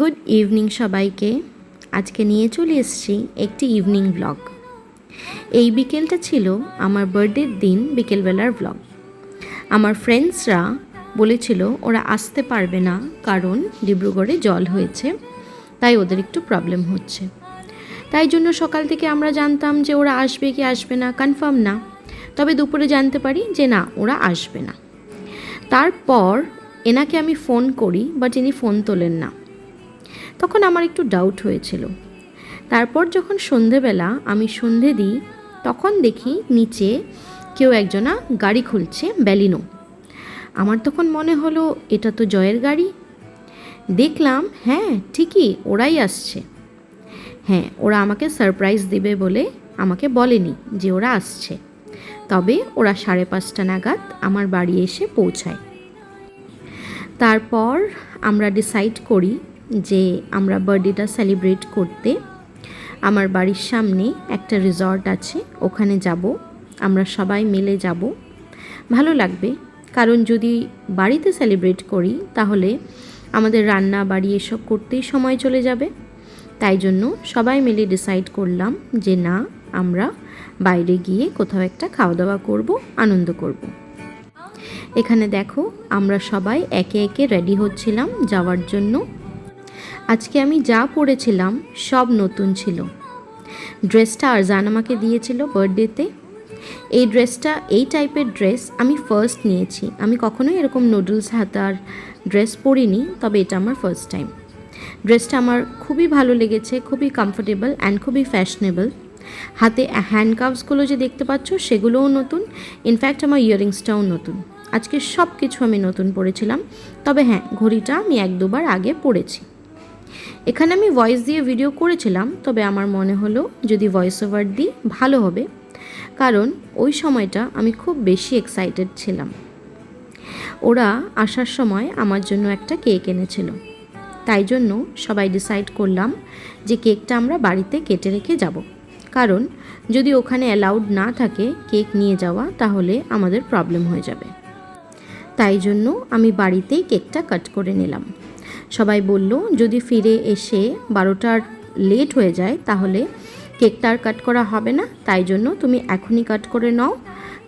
Good evening সবাইকে। আজকে নিয়ে চলে এসেছি একটি ইভিনিং ব্লগ। এই বিকেলটা ছিল আমার বার্থডের দিন বিকেলবেলার ব্লগ। আমার ফ্রেন্ডসরা বলেছিল ওরা আসতে পারবে না কারণ ডিব্রুগড়ে জল হয়েছে, তাই ওদের একটু প্রবলেম হচ্ছে। তাই জন্য সকাল থেকে আমরা জানতাম যে ওরা আসবে কি আসবে না কনফার্ম না, তবে দুপুরে জানতে পারি যে না ওরা আসবে না। তারপর এনাকে আমি ফোন করি, বাট ইনি ফোন তোলেন না। তখন আমার একটু ডাউট হয়েছিল। তারপর যখন সন্ধেবেলা আমি সন্ধে দিই তখন দেখি নিচে কেউ একজনা গাড়ি খুলছে, ব্যালিনো। আমার তখন মনে হলো এটা তো জয়ের গাড়ি। দেখলাম হ্যাঁ ঠিকই ওরাই আসছে। হ্যাঁ, ওরা আমাকে সারপ্রাইজ দেবে বলে আমাকে বলেনি যে ওরা আসছে, তবে ওরা 5:30 নাগাদ আমার বাড়ি এসে পৌঁছায়। তারপর আমরা ডিসাইড করি যে আমরা বার্থডেটা সেলিব্রেট করতে আমার বাড়ির সামনে একটা রিসর্ট আছে, ওখানে যাব। আমরা সবাই মিলে যাব, ভালো লাগবে। কারণ যদি বাড়িতে সেলিব্রেট করি তাহলে আমাদের রান্না বাড়ি এসব করতেই সময় চলে যাবে। তাই জন্য সবাই মিলে ডিসাইড করলাম যে না, আমরা বাইরে গিয়ে কোথাও একটা খাওয়া দাওয়া করব, আনন্দ করব। এখানে দেখো আমরা সবাই একে একে রেডি হচ্ছিলাম যাওয়ার জন্য। আজকে আমি যা পরেছিলাম সব নতুন ছিল। ড্রেসটা আরজান আমাকে দিয়েছিল বার্থডেতে। এই ড্রেসটা, এই টাইপের ড্রেস আমি ফার্স্ট নিয়েছি। আমি কখনোই এরকম নুডলস হাতার ড্রেস পরিনি, তবে এটা আমার ফার্স্ট টাইম। ড্রেসটা আমার খুবই ভালো লেগেছে, খুবই কমফোর্টেবল অ্যান্ড খুবই ফ্যাশনেবল। হাতে হ্যান্ডকাভসগুলো যে দেখতে পাচ্ছ সেগুলোও নতুন, ইনফ্যাক্ট আমার ইয়াররিংসটাও নতুন। আজকে সব কিছু আমি নতুন পরেছিলাম, তবে হ্যাঁ ঘড়িটা আমি 1-2 বার আগে পরেছি। এখানে আমি ভয়েস দিয়ে ভিডিও করেছিলাম, তবে আমার মনে হলো যদি ভয়েস ওভার দিই ভালো হবে, কারণ ওই সময়টা আমি খুব বেশি এক্সাইটেড ছিলাম। ওরা আসার সময় আমার জন্য একটা কেক এনেছিল, তাই জন্য সবাই ডিসাইড করলাম যে কেকটা আমরা বাড়িতে কেটে রেখে যাব। কারণ যদি ওখানে অ্যালাউড না থাকে কেক নিয়ে যাওয়া তাহলে আমাদের প্রবলেম হয়ে যাবে। তাই জন্য আমি বাড়িতেই কেকটা কাট করে নিলাম। সবাই বলল যদি ফিরে এসে 12টার লেট হয়ে যায় তাহলে কেকটা আর কাট করা হবে না, তাই জন্য তুমি এখনই কাট করে নাও।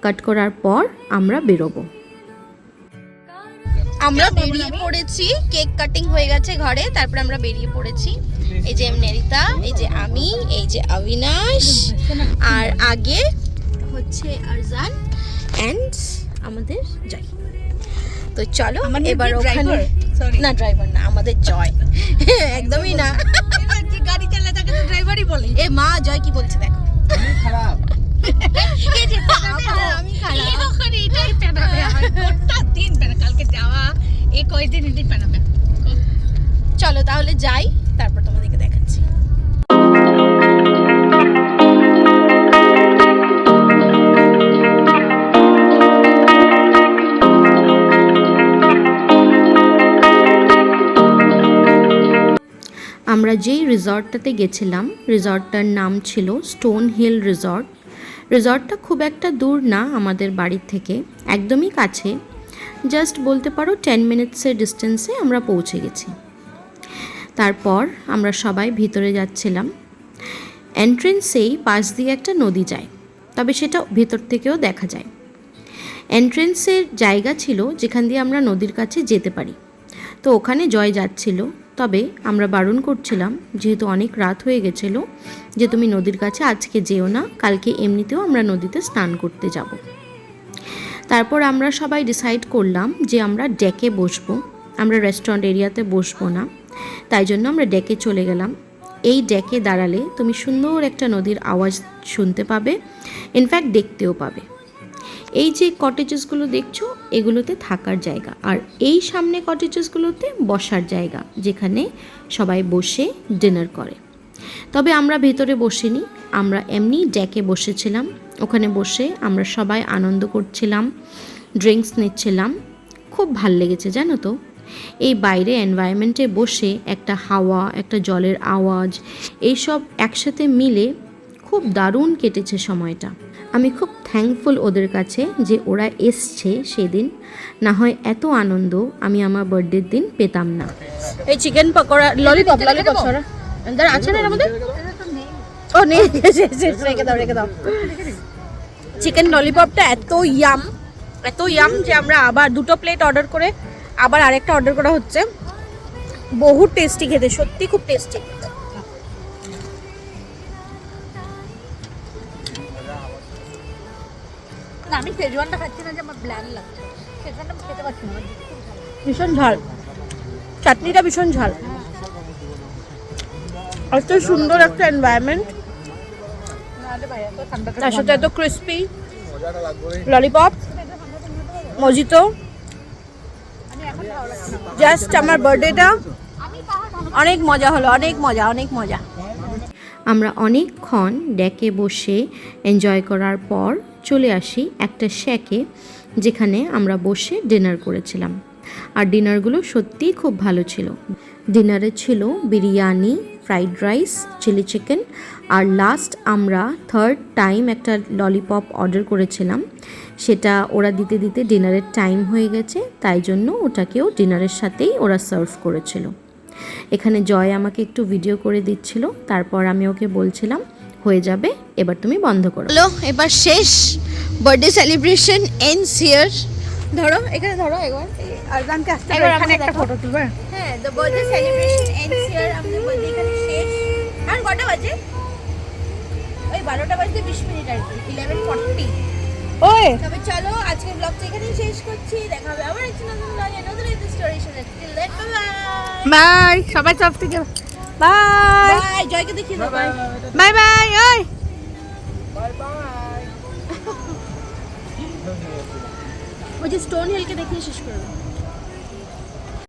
কাট করার পর আমরা বেরোবো। আমরা বেরিয়ে পড়েছি, কেক কাটিং হয়ে গেছে ঘরে, তারপর আমরা বেরিয়ে পড়েছি। এই যে নেরিতা, এই যে আমি, এই যে অবিনাশ, আর আগে হচ্ছে আরজান অ্যান্ড আমাদের জয়। তো চলো এবার ওখানে, না ড্রাইভার না, আমাদের জয়। একদমই না, গাড়ি চালায় তাকে তো ড্রাইভারই বলে। এ মা, জয় কি বলছে দেখো। খারাপ আমি খারাপ, এটাই পেনাবে আমার গোটা দিন পেনা, কালকে যাওয়া এই কয়দিন এটাই পেনাবে। চলো তাহলে যাই, তারপর তোমাদেরকে দেখাচ্ছি। আমরা যেই রিসর্টটাতে গেছিলাম রিসর্টটার নাম ছিল স্টোন হিল রিসর্ট। রিসর্টটা খুব একটা দূর না আমাদের বাড়ির থেকে, একদমই কাছে। জাস্ট বলতে পারো 10 মিনিটসের ডিস্টেন্সে আমরা পৌঁছে গেছি। তারপর আমরা সবাই ভিতরে যাচ্ছিলাম। এন্ট্রেন্সেই পাশ দিয়ে একটা নদী যায়, তবে সেটা ভেতর থেকেও দেখা যায়। এন্ট্রেন্সের জায়গা ছিল যেখান দিয়ে আমরা নদীর কাছে যেতে পারি। তো ওখানে জয় যাচ্ছিল, তবে আমরা বারণ করছিলাম যেহেতু অনেক রাত হয়ে গেছিলো যে তুমি নদীর কাছে আজকে যেও না, কালকে এমনিতেও আমরা নদীতে স্নান করতে যাব। তারপর আমরা সবাই ডিসাইড করলাম যে আমরা ডেকে বসবো, আমরা রেস্টুরেন্ট এরিয়াতে বসবো না। তাই জন্য আমরা ডেকে চলে গেলাম। এই ডেকে দাঁড়ালে তুমি সুন্দর একটা নদীর আওয়াজ শুনতে পাবে, ইনফ্যাক্ট দেখতেও পাবে। এই যে কটেজেসগুলো দেখছো এগুলোতে থাকার জায়গা, আর এই সামনে কটেজেসগুলোতে বসার জায়গা, যেখানে সবাই বসে ডিনার করে। তবে আমরা ভেতরে বসিনি, আমরা এমনি ডেকে বসেছিলাম। ওখানে বসে আমরা সবাই আনন্দ করছিলাম, ড্রিঙ্কস নিচ্ছিলাম। খুব ভাল লেগেছে জানো তো, এই বাইরে এনভায়রনমেন্টে বসে একটা হাওয়া, একটা জলের আওয়াজ, এইসব একসাথে মিলে খুব দারুণ কেটেছে সময়টা। আমি খুব থ্যাঙ্কফুল ওদের কাছে যে ওরা এসছে সেদিন, না হয় এত আনন্দ আমি আমার বার্থডের দিন পেতাম না। এই চিকেন পকোড়া ললিপপ সরা আছে না এর মধ্যে? ও নেই, রেখে দাও। চিকেন ললিপপটা এত ইয়াম যে আমরা আবার 2টো প্লেট অর্ডার করে আবার আরেকটা অর্ডার করা হচ্ছে। বহুত টেস্টি খেতে, সত্যি খুব টেস্টি। আমি শেজওয়ানটা খাচ্ছি না, যে আমার ব্ল্যান্ড লাগছে। শেজওয়ানটা খেতে পারছি না, ভীষণ ঝাল, চাটনিটা ভীষণ ঝাল। এত সুন্দর একটা এনভায়রনমেন্ট, তার সাথে এত ক্রিস্পি ললিপপ, মজিতো। জাস্ট আমার বার্থডেটা অনেক মজা হলো, অনেক মজা। আমরা অনেকক্ষণ ডেকে বসে এনজয় করার পর চলে আসি একটা শ্যাকে, যেখানে আমরা বসে ডিনার করেছিলাম। আর ডিনারগুলো সত্যিই খুব ভালো ছিল। ডিনারে ছিল biryani, fried rice, chilli chicken, আর লাস্ট আমরা থার্ড টাইম একটা ললিপপ অর্ডার করেছিলাম। সেটা ওরা দিতে দিতে ডিনারের টাইম হয়ে গেছে, তাই জন্য ওটাকেও ডিনারের সাথেই ওরা সার্ভ করেছিল। এখানে জয় আমাকে একটু ভিডিও করে দিচ্ছিল, তারপর আমি ওকে বলছিলাম হয়ে যাবে, এবার তুমি বন্ধ করো। হ্যালো, এবার শেষ, বার্থডে সেলিব্রেশন এন্ডস হিয়ার। ধরো এখানে, ধরো একবার আরজানকে আসতে হবে, এখানে একটা ফটো তুলবে। হ্যাঁ, the birthday celebration ends here. আমাদের বার্থডে এখানে শেষ। আর কটা বাজে? ওই 12টা বাজতে 20 মিনিট আর কি, 11:40। ওই তবে চলো আজকের ব্লগটা এখানেই শেষ করছি। দেখা হবে আবার একটা নতুন ব্লগে, নতুন একটা স্টোরি সাথে। টিল দেন বাই, সবাই সব থেকে বাই। বাই, জয়কে দেখিয়ে দাও। Bye bye bye. ওই ওই যে স্টোন হিলকে দেখিয়ে শেষ করো।